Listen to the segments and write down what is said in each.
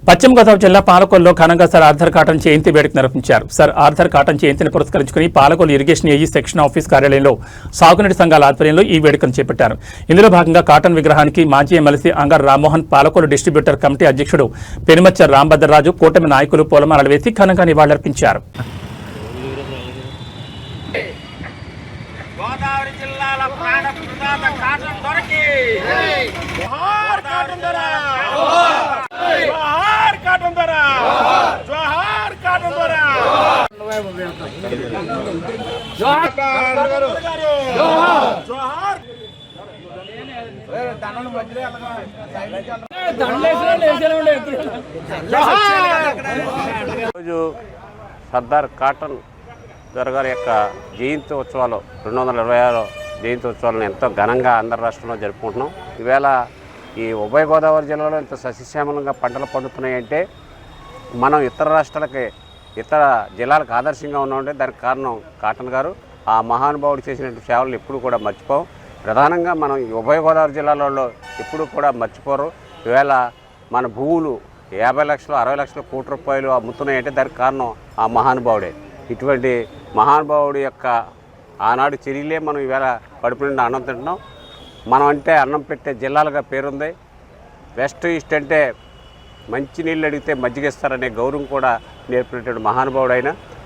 పశ్చిమ గోదావరి జిల్లా పాలకొల్లో ఘనంగా సర్ ఆర్థర్ కాటన్ జయంతి వేడుక నిర్వహించారు. సర్ ఆర్థర్ కాటన్ జయంతిని పురస్కరించుకుని Palakollu irrigation AE section office కార్యాలయంలో సాగునీటి సంఘాల ఆధ్వర్యంలో ఈ వేడుకను చేపట్టారు. ఇందులో భాగంగా కాటన్ విగ్రహానికి మాజీ MLC అంగర్ Rammohan, Palakollu distributor committee అధ్యక్షుడు పెనుమచ్చ రాంభద్రరాజు, కూటమి నాయకులు పూలమాలలు వేసి ఘనంగా నివాళులర్పించారు. గోదావరి జిల్లాల ప్రాణ ప్రదాత కాటన్ దొరికి జోహార్ కాటన్ దొర, జోహార్ కాటన్ దొర, జోహార్ కాటన్ దొర, జోహార్ జోహార్. ఈరోజు సర్దార్ కాటన్ దొర గారి యొక్క జయంతి ఉత్సవాలు 226 జయంతి ఉత్సవాలను ఎంతో ఘనంగా ఆంధ్ర రాష్ట్రంలో జరుపుకుంటున్నాం. ఈవేళ ఈ ఉభయ గోదావరి జిల్లాలో ఇంత సస్యశ్యామలంగా పంటలు పండుతున్నాయంటే మనం ఇతర రాష్ట్రాలకి, ఇతర జిల్లాలకు ఆదర్శంగా ఉన్నామంటే దానికి కారణం కాటన్ గారు. ఆ మహానుభావుడు చేసినటువంటి సేవలు ఎప్పుడు కూడా మర్చిపోం. ప్రధానంగా మనం ఈ ఉభయ గోదావరి జిల్లాలలో ఎప్పుడు కూడా మర్చిపోరు. ఈవేళ మన భూములు 50 లక్షలు, 60 లక్షలు, కోటి రూపాయలు అమ్ముతున్నాయంటే దానికి కారణం ఆ మహానుభావుడే. ఇటువంటి మహానుభావుడి యొక్క ఆనాడు చర్యలే మనం ఈవేళ కడుపు నిండా అన్నం తింటున్నాం. మనం అంటే అన్నం పెట్టే జిల్లాలుగా పేరుంది. వెస్ట్ ఈస్ట్ అంటే మంచి నీళ్ళు అడిగితే మజ్జిగిస్తారనే గౌరవం కూడా నేర్పినటువంటి మహానుభావుడు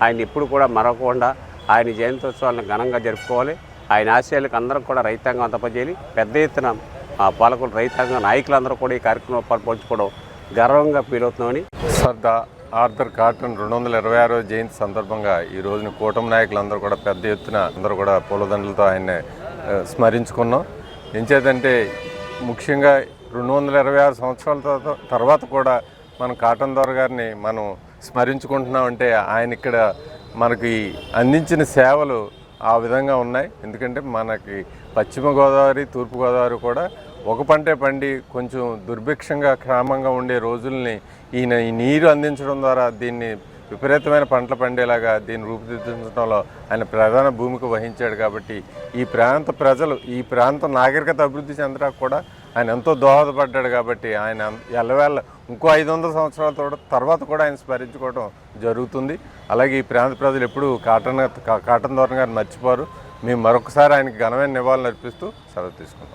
ఆయన ఎప్పుడు కూడా మరవకుండా ఆయన జయంతోత్సవాలను ఘనంగా జరుపుకోవాలి. ఆయన ఆశయాలకు అందరం కూడా రైతాంగం అంతపజేయాలి. పెద్ద ఎత్తున పాలకొల్లు రైతాంగ నాయకులందరూ కూడా ఈ కార్యక్రమంలో పాల్పంచుకోవడం గర్వంగా ఫీల్ అవుతున్నామని. సర్దార్ ఆర్థర్ కాటన్ 226వ జయంతి సందర్భంగా ఈ రోజున కూటమి నాయకులందరూ కూడా పెద్ద ఎత్తున అందరూ కూడా పూలదండలతో ఆయన్ని స్మరించుకున్నాం. ఎంచేతంటే ముఖ్యంగా 226 సంవత్సరాల తర్వాత కూడా మనం కాటన్ దొర గారిని మనం స్మరించుకుంటున్నామంటే ఆయన ఇక్కడ మనకి అందించిన సేవలు ఆ విధంగా ఉన్నాయి. ఎందుకంటే మనకి పశ్చిమ గోదావరి, తూర్పు గోదావరి కూడా ఒక పంటే పండి కొంచెం దుర్భిక్షంగా క్షేమంగా ఉండే రోజుల్ని ఈయన ఈ నీరు అందించడం ద్వారా దీన్ని విపరీతమైన పంటలు పండేలాగా దీన్ని రూపుదిద్దించడంలో ఆయన ప్రధాన భూమిక వహించాడు. కాబట్టి ఈ ప్రాంత ప్రజలు, ఈ ప్రాంత నాగరికత అభివృద్ధి చెందడానికి కూడా ఆయన ఎంతో దోహదపడ్డాడు. కాబట్టి ఆయన ఎల్లవేళ ఇంకో 500 సంవత్సరాల తర్వాత కూడా ఆయన స్మరించుకోవడం జరుగుతుంది. అలాగే ఈ ప్రాంత ప్రజలు ఎప్పుడూ కాటన్ దొర గారిని మర్చిపోరు. మేము మరొకసారి ఆయనకి ఘనమైన నివాళులు అర్పిస్తూ సెలవు తీసుకుంటాం.